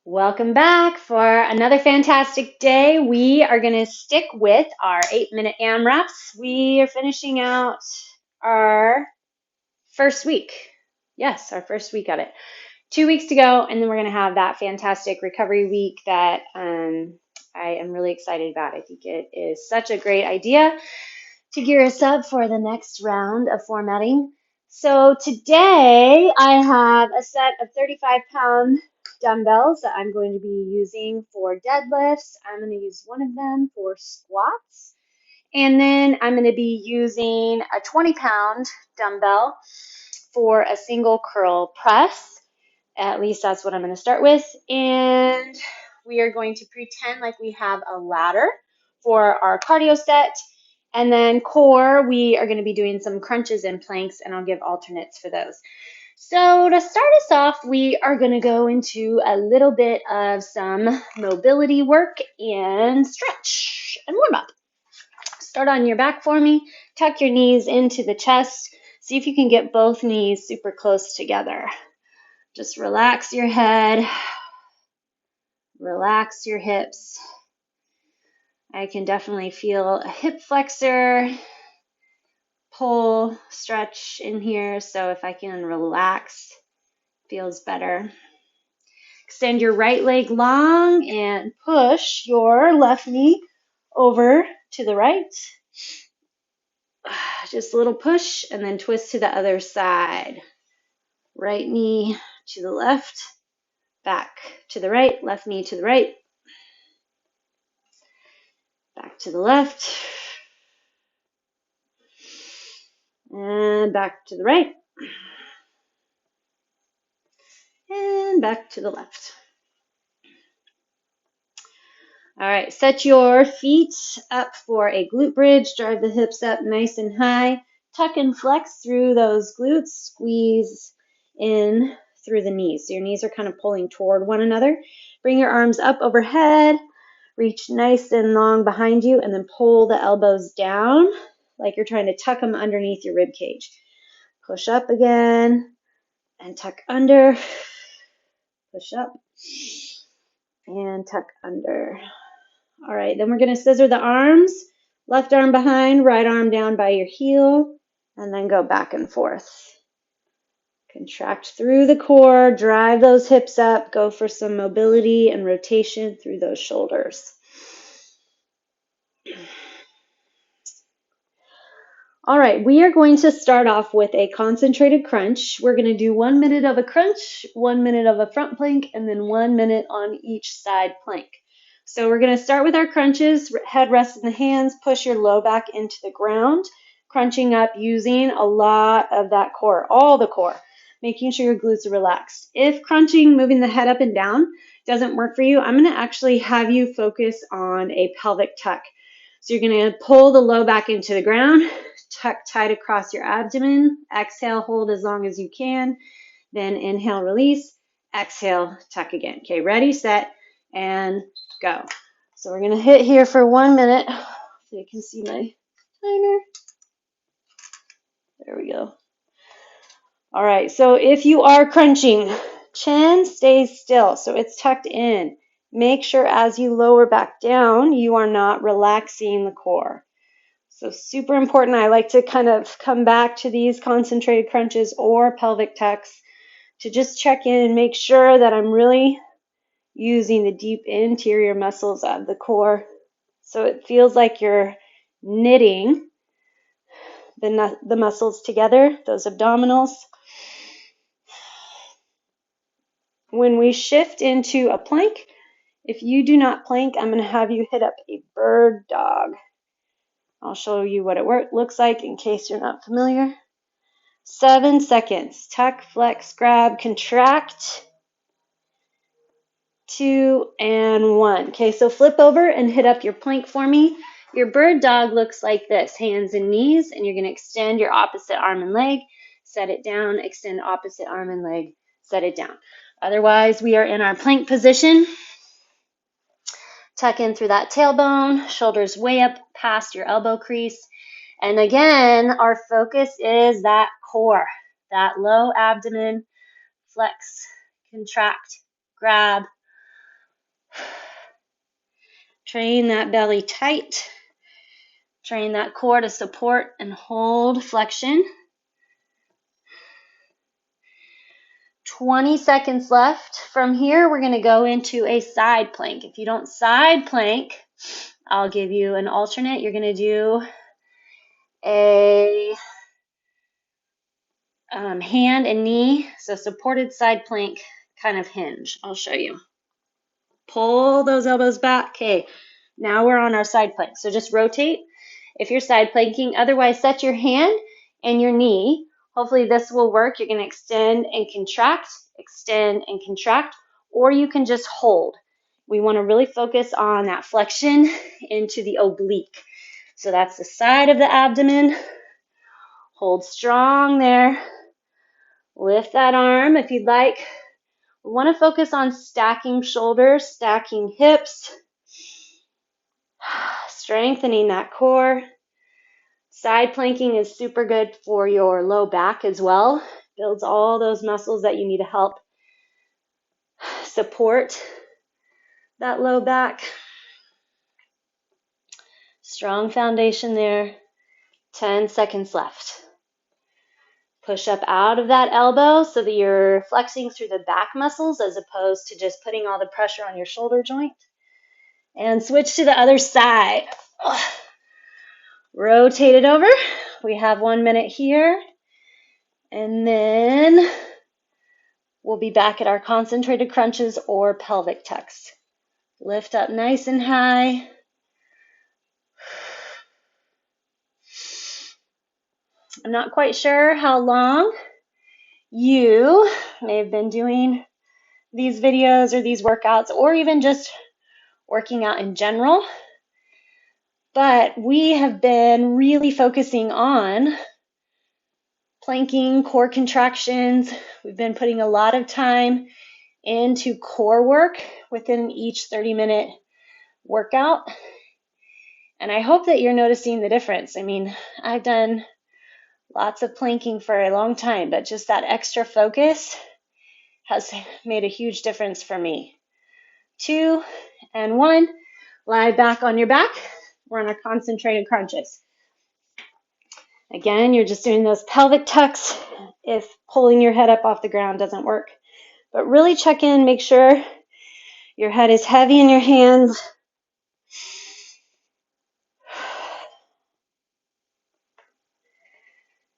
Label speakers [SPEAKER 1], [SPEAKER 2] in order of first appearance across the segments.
[SPEAKER 1] Welcome back for another fantastic day. We are going to stick with our 8-minute AMRAPs. We are finishing out our first week. Yes, our first week of it. 2 weeks to go, and then we're going to have that fantastic recovery week that I am really excited about. I think it is such a great idea to gear us up for the next round of formatting. So today I have a set of 35-pound dumbbells that I'm going to be using for deadlifts. I'm going to use one of them for squats. And then I'm going to be using a 20-pound dumbbell for a single curl press. At least that's what I'm going to start with. And we are going to pretend like we have a ladder for our cardio set. And then core, we are going to be doing some crunches and planks, and I'll give alternates for those. So to start us off, we are going to go into a little bit of some mobility work and stretch and warm up. Start on your back for me. Tuck your knees into the chest. See if you can get both knees super close together. Just relax your head. Relax your hips. I can definitely feel a hip flexor, pull, stretch in here. So if I can relax, feels better. Extend your right leg long and push your left knee over to the right. Just a little push and then twist to the other side. Right knee to the left, back to the right, left knee to the right, back to the left, and back to the right, and back to the left. All right, set your feet up for a glute bridge. Drive the hips up nice and high. Tuck and flex through those glutes. Squeeze in through the knees. So your knees are kind of pulling toward one another. Bring your arms up overhead. Reach nice and long behind you, and then pull the elbows down like you're trying to tuck them underneath your rib cage. Push up again and tuck under. Push up and tuck under. All right, then we're going to scissor the arms. Left arm behind, right arm down by your heel, and then go back and forth. Contract through the core, drive those hips up, go for some mobility and rotation through those shoulders. All right, we are going to start off with a concentrated crunch. We're going to do 1 minute of a crunch, 1 minute of a front plank, and then 1 minute on each side plank. So we're going to start with our crunches. Head rests in the hands, push your low back into the ground, crunching up using a lot of that core, all the core, making sure your glutes are relaxed. If crunching, moving the head up and down doesn't work for you, I'm going to actually have you focus on a pelvic tuck. So you're going to pull the low back into the ground, tuck tight across your abdomen, exhale, hold as long as you can, then inhale, release, exhale, tuck again. Okay, ready, set, and go. So we're going to hit here for 1 minute. So you can see my timer. There we go. All right, so if you are crunching, chin stays still, so it's tucked in. Make sure as you lower back down, you are not relaxing the core. So super important. I like to kind of come back to these concentrated crunches or pelvic tucks to just check in and make sure that I'm really using the deep interior muscles of the core. So it feels like you're knitting the muscles together, those abdominals. When we shift into a plank, if you do not plank, I'm going to have you hit up a bird dog. I'll show you what it looks like in case you're not familiar. 7 seconds. Tuck, flex, grab, contract. 2 and 1. Okay, so flip over and hit up your plank for me. Your bird dog looks like this, hands and knees, and you're going to extend your opposite arm and leg, set it down, extend opposite arm and leg, set it down. Otherwise, we are in our plank position. Tuck in through that tailbone, shoulders way up past your elbow crease. And again, our focus is that core, that low abdomen, flex, contract, grab, Train that belly tight. Train that core to support and hold flexion. 20 seconds left. From here, we're going to go into a side plank. If you don't side plank, I'll give you an alternate. You're going to do a hand and knee, so supported side plank kind of hinge. I'll show you. Pull those elbows back. Okay, now we're on our side plank. So just rotate if you're side planking. Otherwise, set your hand and your knee. Hopefully this will work. You're going to extend and contract, or you can just hold. We want to really focus on that flexion into the oblique. So that's the side of the abdomen. Hold strong there. Lift that arm if you'd like. We want to focus on stacking shoulders, stacking hips, strengthening that core. Side planking is super good for your low back as well. Builds all those muscles that you need to help support that low back. Strong foundation there. 10 seconds left. Push up out of that elbow so that you're flexing through the back muscles as opposed to just putting all the pressure on your shoulder joint. And switch to the other side. Rotate it over. We have 1 minute here. And then we'll be back at our concentrated crunches or pelvic tucks. Lift up nice and high. I'm not quite sure how long you may have been doing these videos or these workouts, or even just working out in general, but we have been really focusing on planking, core contractions. We've been putting a lot of time into core work within each 30-minute workout, and I hope that you're noticing the difference. I mean, I've done lots of planking for a long time, but just that extra focus has made a huge difference for me. 2 and 1, lie back on your back. We're on our concentrated crunches. Again, you're just doing those pelvic tucks if pulling your head up off the ground doesn't work. But really check in, make sure your head is heavy in your hands.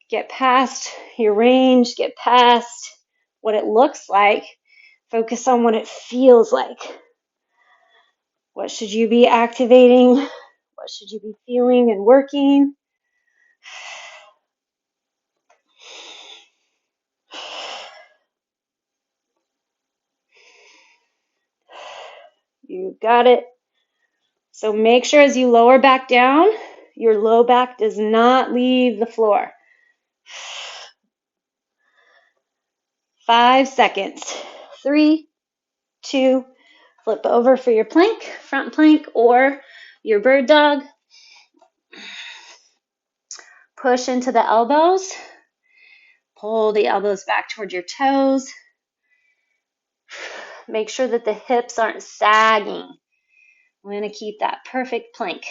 [SPEAKER 1] Get past your range, get past what it looks like. Focus on what it feels like. What should you be activating? What should you be feeling and working? You got it. So make sure as you lower back down, your low back does not leave the floor. 5 seconds. 3, 2, flip over for your plank, front plank, or your bird dog. Push into the elbows. Pull the elbows back towards your toes. Make sure that the hips aren't sagging. We're going to keep that perfect plank.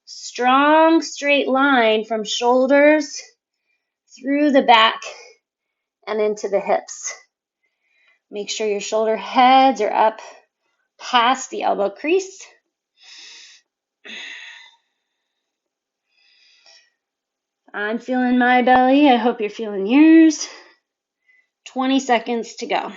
[SPEAKER 1] Strong straight line from shoulders through the back and into the hips. Make sure your shoulder heads are up past the elbow crease. I'm feeling my belly. I hope you're feeling yours. 20 seconds to go.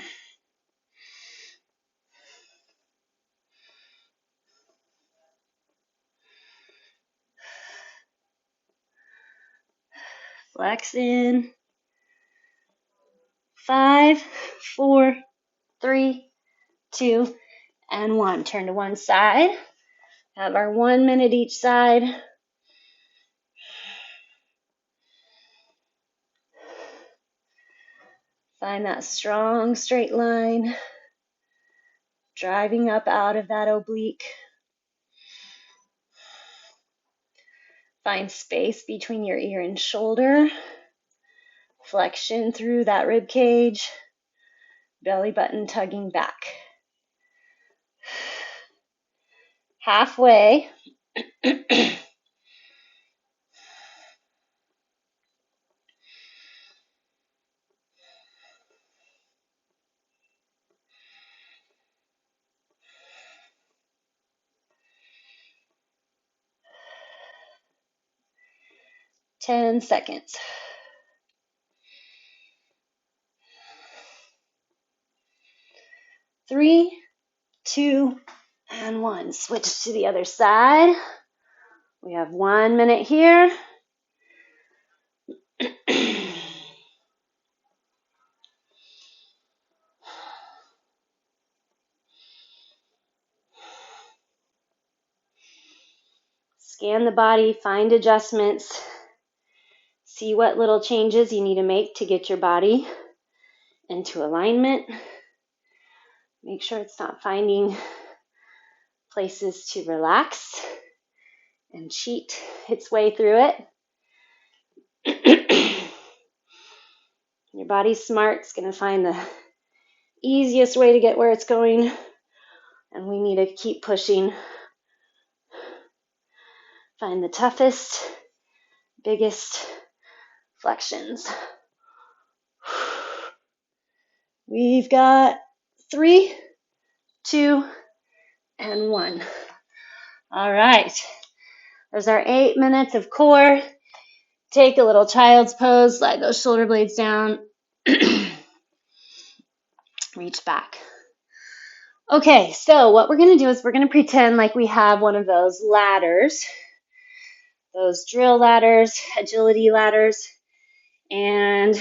[SPEAKER 1] Flex in. 5, 4, 3, 2, and 1. Turn to one side. Have our 1 minute each side. Find that strong straight line, driving up out of that oblique. Find space between your ear and shoulder. Flexion through that rib cage. Belly button tugging back. halfway. 10 seconds. 3, 2, and 1. Switch to the other side. We have 1 minute here. Scan the body, find adjustments, see what little changes you need to make to get your body into alignment. Make sure it's not finding places to relax and cheat its way through it. Your body's smart. It's going to find the easiest way to get where it's going, and we need to keep pushing. Find the toughest, biggest flexions. We've got 3, 2, and 1. All right. There's our 8 minutes of core. Take a little child's pose. Slide those shoulder blades down. Reach back. Okay, so what we're going to do is we're going to pretend like we have one of those ladders, those drill ladders, agility ladders, and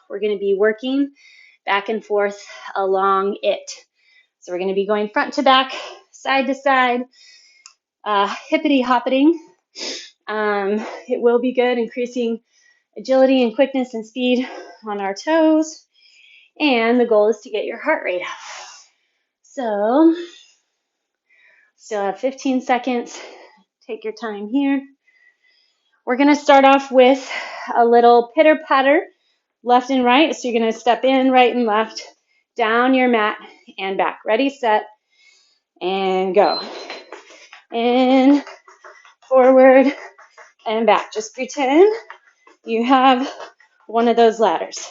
[SPEAKER 1] we're going to be working back and forth along it. So we're going to be going front to back, side to side, hippity-hoppeting. It will be good increasing agility and quickness and speed on our toes, and the goal is to get your heart rate up. So, still have 15 seconds. Take your time here. We're going to start off with a little pitter-patter, left and right. So you're going to step in, right and left, down your mat and back. Ready, set, and go. In, forward, and back. Just pretend you have one of those ladders.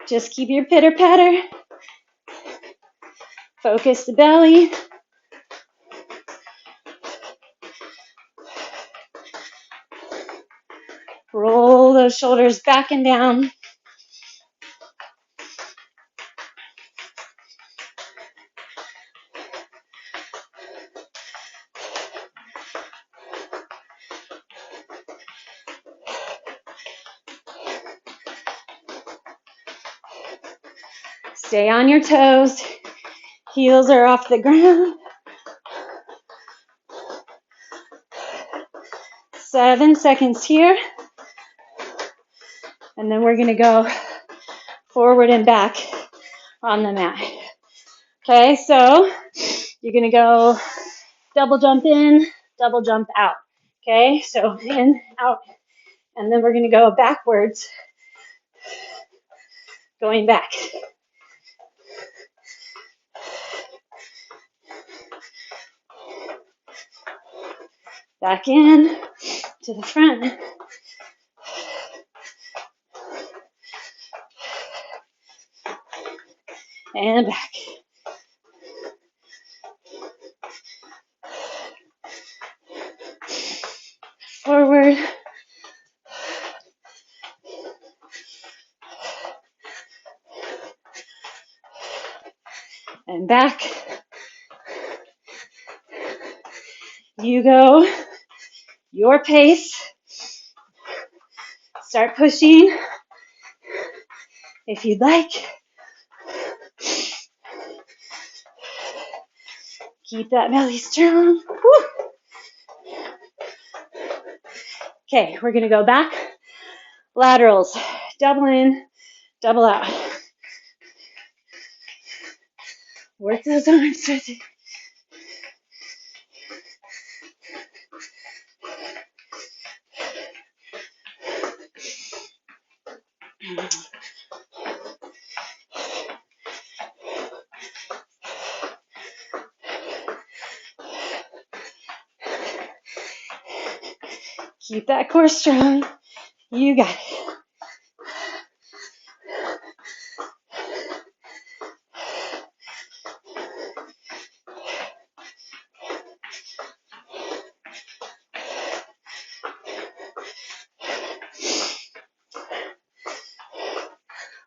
[SPEAKER 1] Just keep your pitter-patter. Focus the belly. Roll those shoulders back and down. Stay on your toes. Heels are off the ground. 7 seconds here. And then we're going to go forward and back on the mat. Okay, so you're going to go double jump in, double jump out. Okay, so in, out, and then we're going to go backwards, going back. Back in to the front. And back. Forward. And back. You go your pace. Start pushing if you'd like. Keep that belly strong. Woo. Okay, we're going to go back. Laterals. Double in, double out. Work those arms. Keep that core strong. You got it.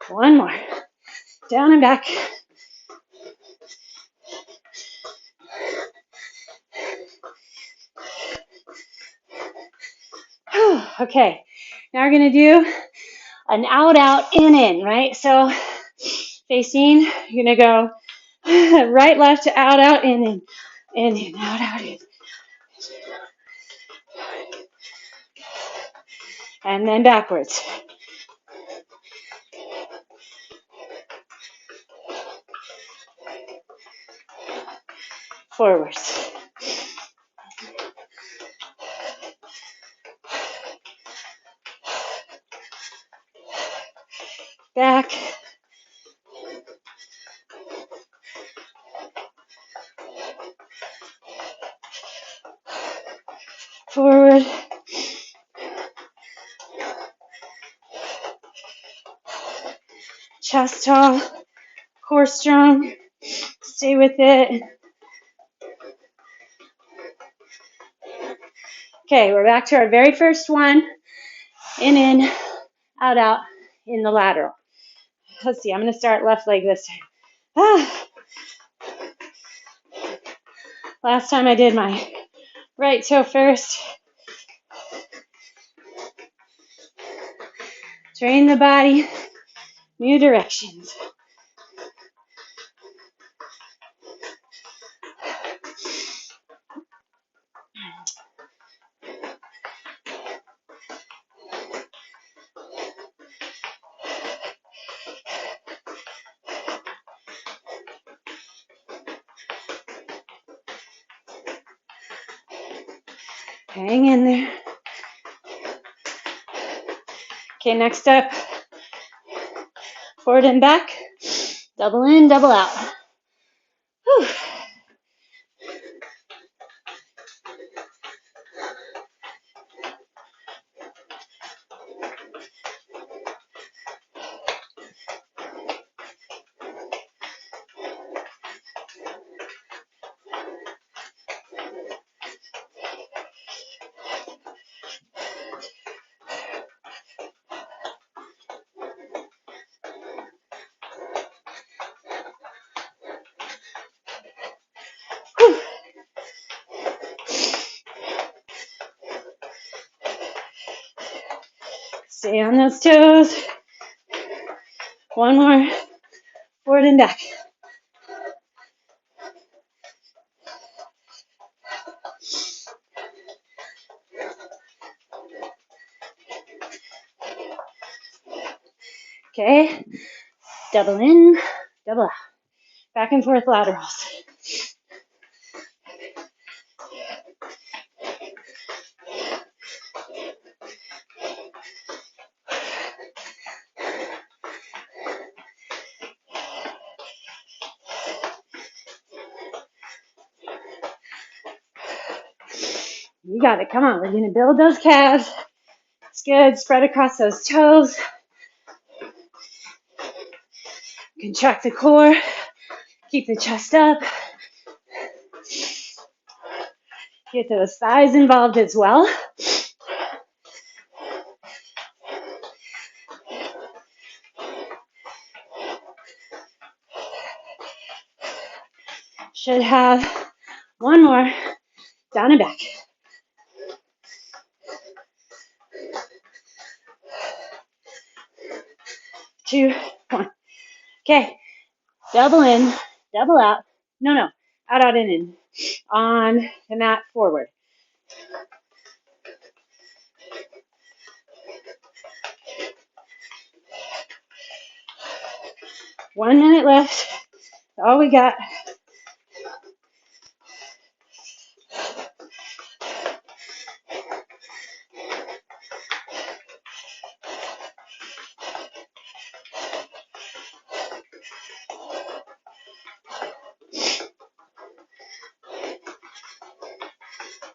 [SPEAKER 1] One more. Down and back. Okay, now we're going to do an out, out, in, right? So facing, you're going to go right, left, out, in, out, in. And then backwards. Forwards. Back. Forward. Chest tall. Core strong. Stay with it. Okay, we're back to our very first one. In, out, in the lateral. Let's see, I'm going to start left leg this time. Last time I did my right toe first. Train the body, new directions. Hang in there. Okay, next up, forward and back, double in, double out. Whew. Stay on those toes. One more, forward and back. Okay, double in, double out. Back and forth laterals. You got it. Come on. We're going to build those calves. It's good. Spread across those toes. Contract the core. Keep the chest up. Get those thighs involved as well. Should have one more. Down and back. 2, 1. Okay. Double in, double out. No. Out, in. On the mat, forward. One minute left. All we got.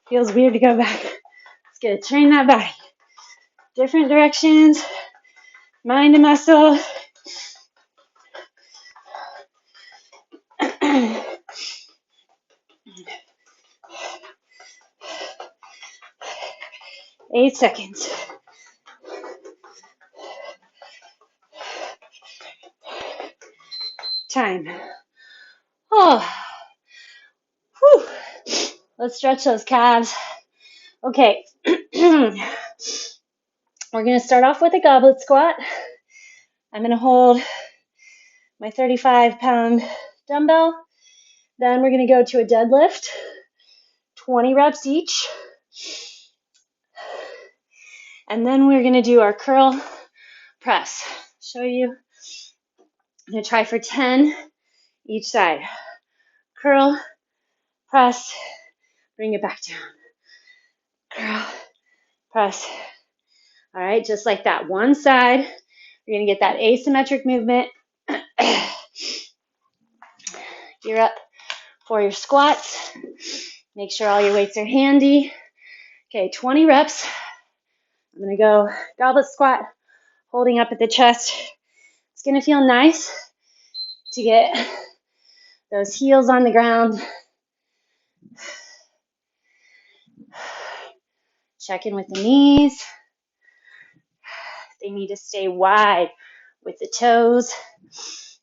[SPEAKER 1] Feels weird to go back It's good. Train that body. Different directions, mind and muscle. 8 seconds. Time. Oh, whew. Let's stretch those calves. Okay. We're going to start off with a goblet squat. I'm going to hold my 35-pound dumbbell. Then we're going to go to a deadlift, 20 reps each. And then we're going to do our curl press. Show you. I'm going to try for 10 each side. Curl, press, bring it back down. Curl, press. All right, just like that. One side. You're going to get that asymmetric movement. Gear up for your squats. Make sure all your weights are handy. Okay, 20 reps. I'm going to go goblet squat, holding up at the chest. It's going to feel nice to get those heels on the ground. Check in with the knees. They need to stay wide with the toes.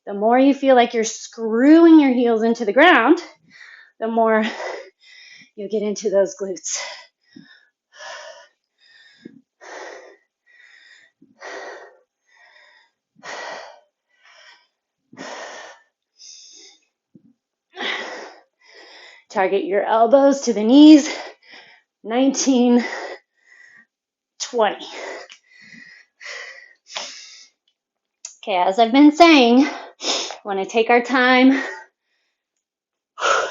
[SPEAKER 1] The more you feel like you're screwing your heels into the ground, the more you'll get into those glutes. Target your elbows to the knees. 19, 20. Okay, as I've been saying, we want to take our time,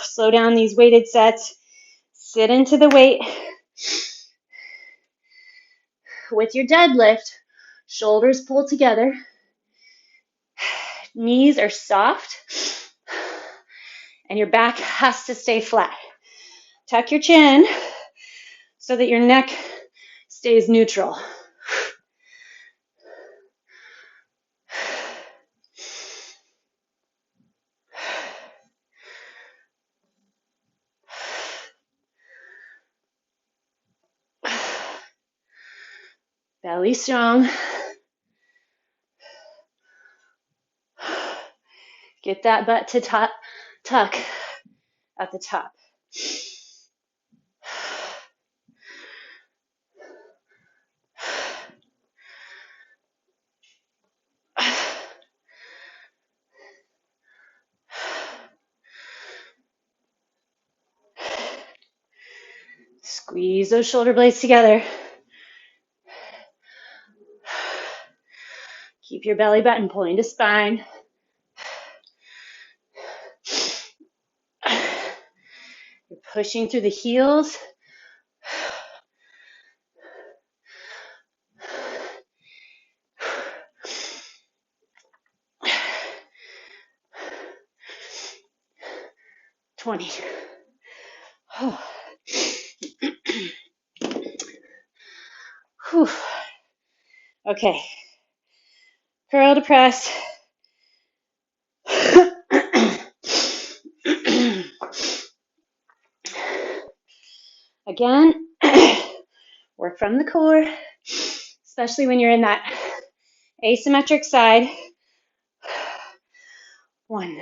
[SPEAKER 1] slow down these weighted sets, sit into the weight. With your deadlift, shoulders pull together, knees are soft, and your back has to stay flat. Tuck your chin so that your neck stays neutral. Belly strong. Get that butt to tuck at the top. Squeeze those shoulder blades together. Keep your belly button pulling to spine. You're pushing through the heels. Okay. Curl to press. Again, work from the core, especially when you're in that asymmetric side. 1,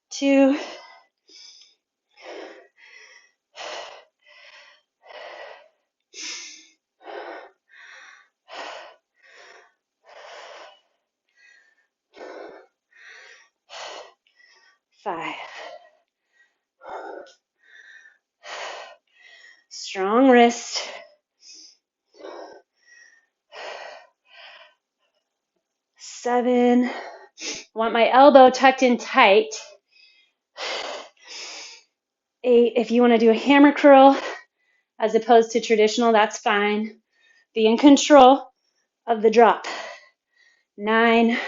[SPEAKER 1] 2, 5. Strong wrist. 7. Want my elbow tucked in tight. 8. If you want to do a hammer curl as opposed to traditional, that's fine. Be in control of the drop. 9. 10.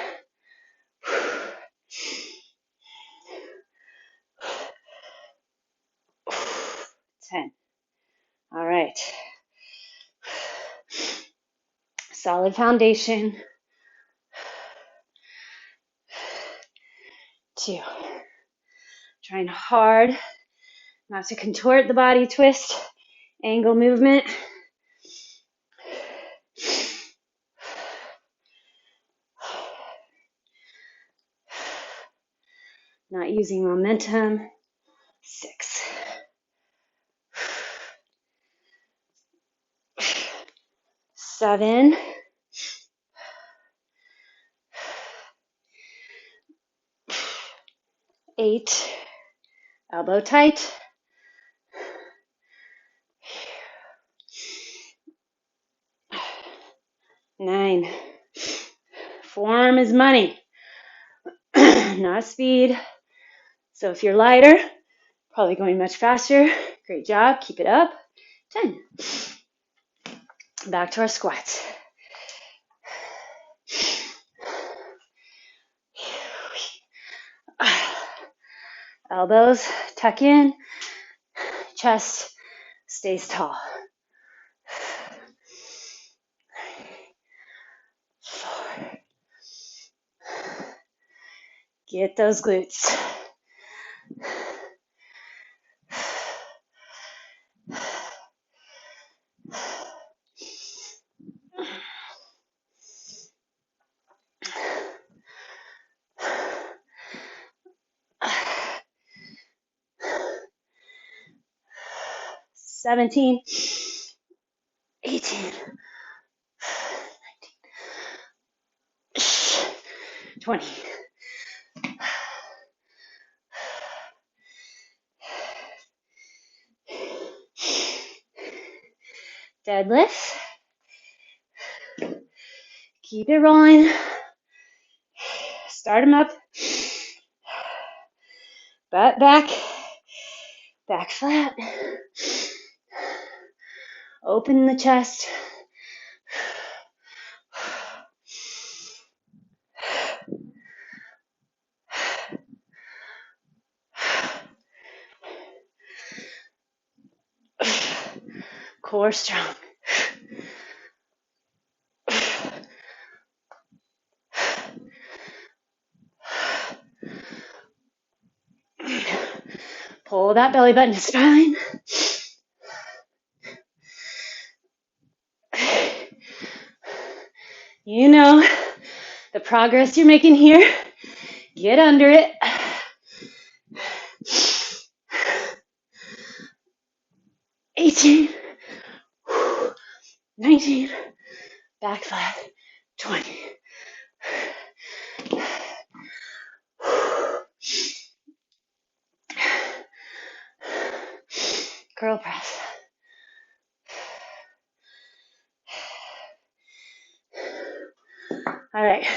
[SPEAKER 1] 10. All right. Solid foundation. 2. Trying hard not to contort the body, twist, angle movement. Not using momentum. 6. 7. 8. Elbow tight. 9. Form is money, not speed. So if you're lighter, probably going much faster. Great job. Keep it up. 10. Back to our squats. Elbows tuck in. Chest stays tall. 4. Get those glutes. 17, 18, 19, 20. Deadlifts. Keep it rolling. Start them up. Butt back. Back flat. Open the chest. Core strong. Pull that belly button to spine. You know the progress you're making here. Get under it. 18, 19, back flat, 20. Curl press. All right,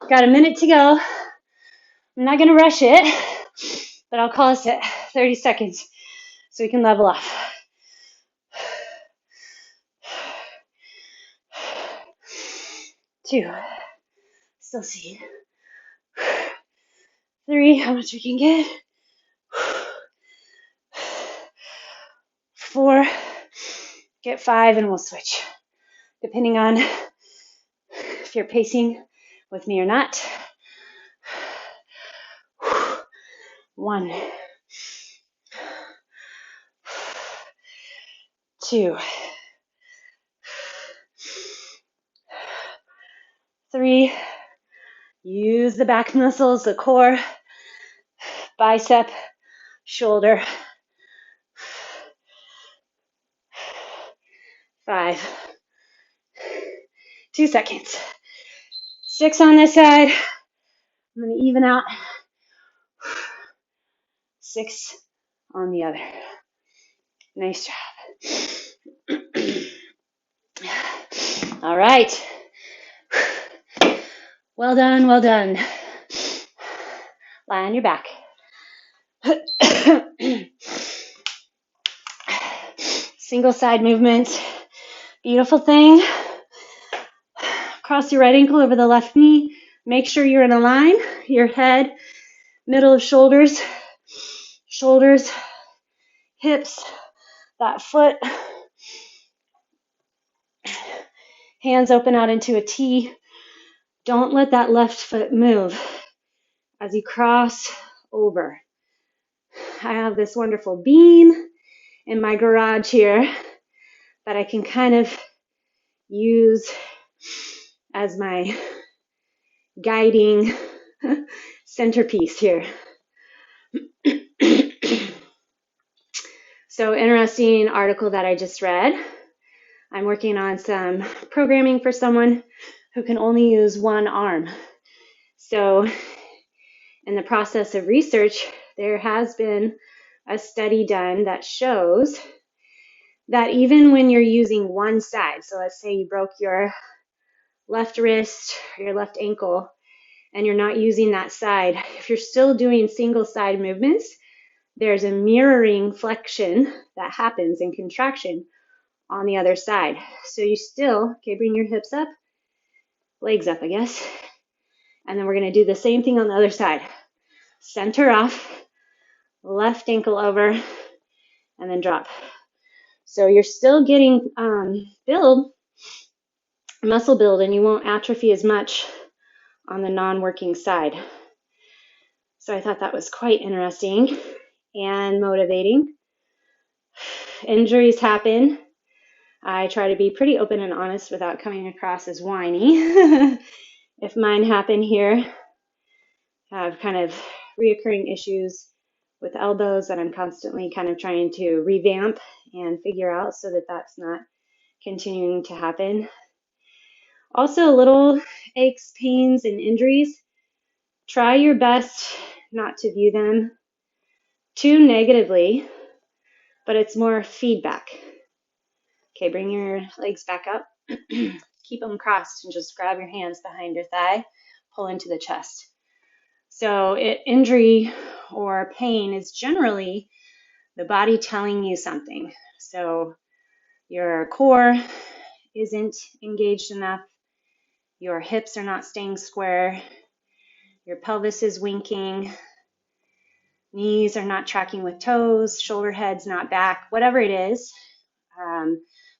[SPEAKER 1] got a minute to go. I'm not gonna rush it, but I'll call us at 30 seconds so we can level off. 2, still see. 3, how much we can get. 4, get 5, and we'll switch, depending on if you're pacing with me or not. 1, 2, 3. Use the back muscles, the core, bicep, shoulder. 5, 2 seconds. 6 on this side. I'm going to even out. 6 on the other. Nice job. All right. Well done, well done. Lie on your back. Single side movement. Beautiful thing. Cross your right ankle over the left knee. Make sure you're in a line. Your head, middle of shoulders. Shoulders, hips, that foot. Hands open out into a T. Don't let that left foot move as you cross over. I have this wonderful beam in my garage here that I can kind of use as my guiding centerpiece here. So interesting article that I just read. I'm working on some programming for someone who can only use one arm. So in the process of research, there has been a study done that shows that even when you're using one side, so let's say you broke your left wrist or your left ankle and you're not using that side, if you're still doing single side movements, there's a mirroring flexion that happens and contraction on the other side. So you still, okay, bring your hips up, legs up, I guess. And then we're going to do the same thing on the other side. Center off, left ankle over, and then drop. So you're still getting muscle build, and you won't atrophy as much on the non-working side. So I thought that was quite interesting and motivating. Injuries happen. I try to be pretty open and honest without coming across as whiny. If mine happen here, I have kind of reoccurring issues with elbows that I'm constantly kind of trying to revamp and figure out so that that's not continuing to happen. Also, little aches, pains, and injuries. Try your best not to view them too negatively, but it's more feedback. Okay, bring your legs back up. Keep them crossed and just grab your hands behind your thigh, pull into the chest. So injury or pain is generally the body telling you something. So your core isn't engaged enough, your hips are not staying square, your pelvis is winking, knees are not tracking with toes, shoulder head's not back, whatever it is.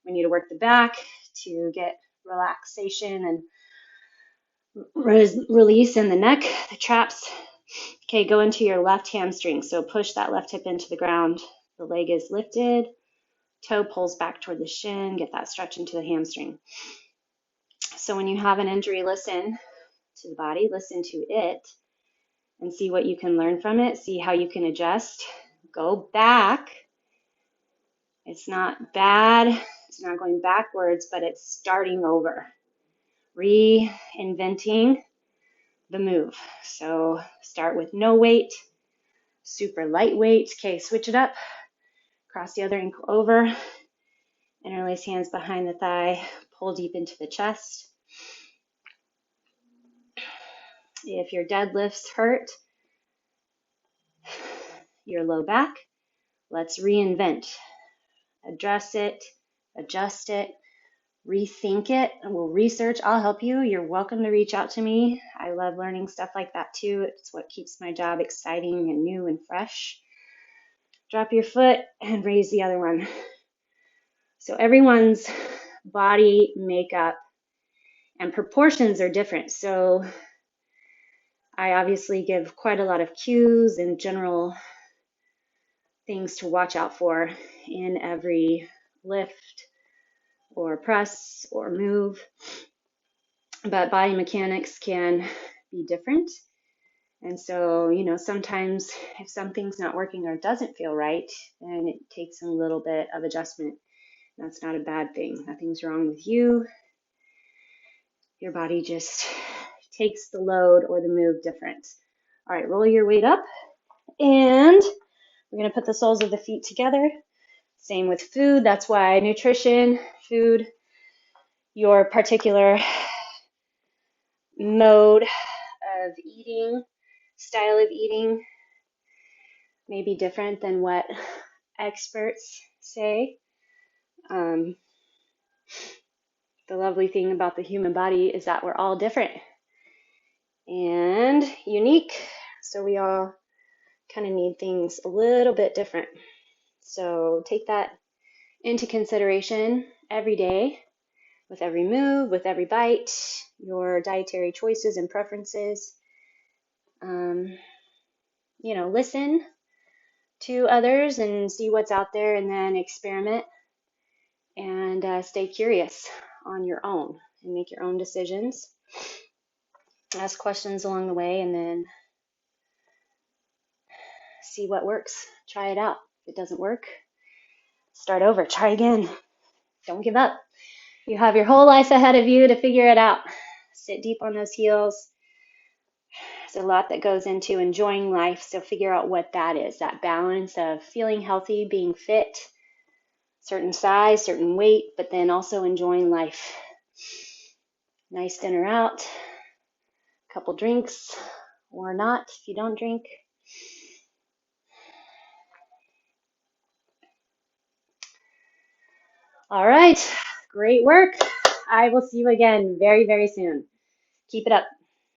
[SPEAKER 1] We need to work the back to get relaxation and release in the neck, the traps. Okay, go into your left hamstring. So push that left hip into the ground. The leg is lifted, toe pulls back toward the shin, get that stretch into the hamstring. So when you have an injury, listen to the body, listen to it, and see what you can learn from it, see how you can adjust. Go back. It's not bad, it's not going backwards, but it's starting over, reinventing the move. So start with no weight, super lightweight. Okay, switch it up. Cross the other ankle over. Interlace hands behind the thigh. Pull deep into the chest. If your deadlifts hurt your low back, let's reinvent. Address it, adjust it, rethink it, and we'll research. I'll help you. You're welcome to reach out to me. I love learning stuff like that too. It's what keeps my job exciting and new and fresh. Drop your foot and raise the other one. So everyone's body makeup and proportions are different. So I obviously give quite a lot of cues and general things to watch out for in every lift or press or move. But body mechanics can be different. And so, sometimes if something's not working or doesn't feel right, then it takes a little bit of adjustment. That's not a bad thing. Nothing's wrong with you. Your body just takes the load or the move different. All right, roll your weight up. And we're going to put the soles of the feet together. Same with food. That's why nutrition, food, your particular mode of eating, style of eating may be different than what experts say. The lovely thing about the human body is that we're all different and unique. So we all kind of need things a little bit different. So take that into consideration every day with every move, with every bite, your dietary choices and preferences. Listen to others and see what's out there, and then experiment and stay curious on your own and make your own decisions. Ask questions along the way, and then see what works. Try it out. If it doesn't work, start over. Try again. Don't give up. You have your whole life ahead of you to figure it out. Sit deep on those heels. There's a lot that goes into enjoying life, so figure out what that is, that balance of feeling healthy, being fit, certain size, certain weight, but then also enjoying life. Nice dinner out, a couple drinks, or not if you don't drink. All right, great work. I will see you again very, very soon. Keep it up.